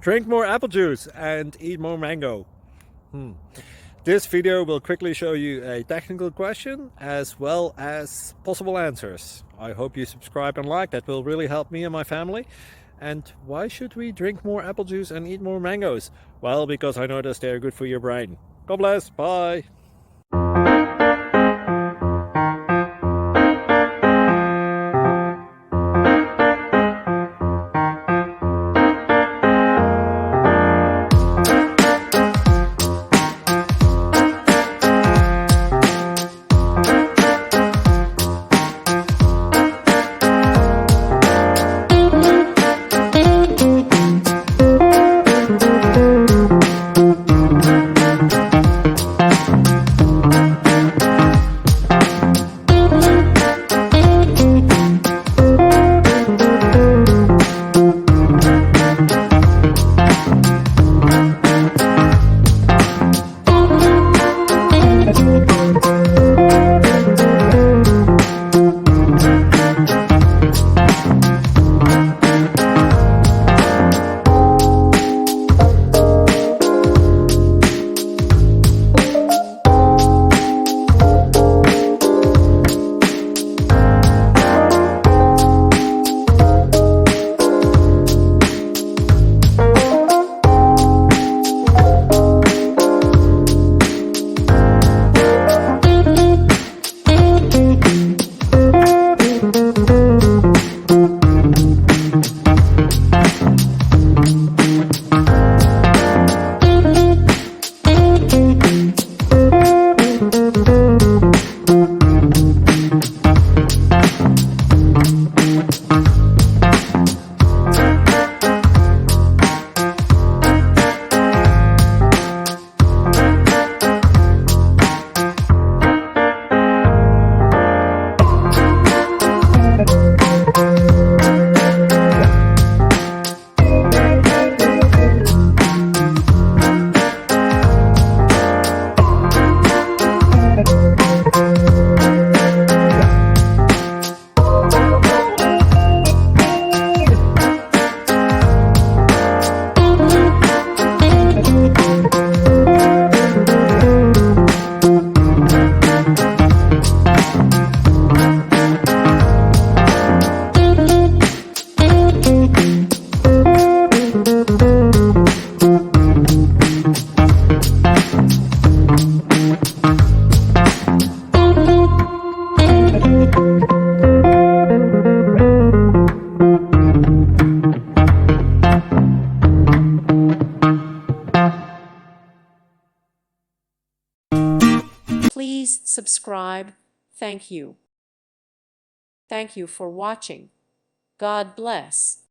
Drink more apple juice and eat more mango. This video will quickly show you a technical question as well as possible answers. I hope you subscribe and like, that will really help me and my family. And why should we drink more apple juice and eat more mangoes? Well, because I noticed they're good for your brain. God bless, bye! Please subscribe. Thank you. Thank you for watching. God bless.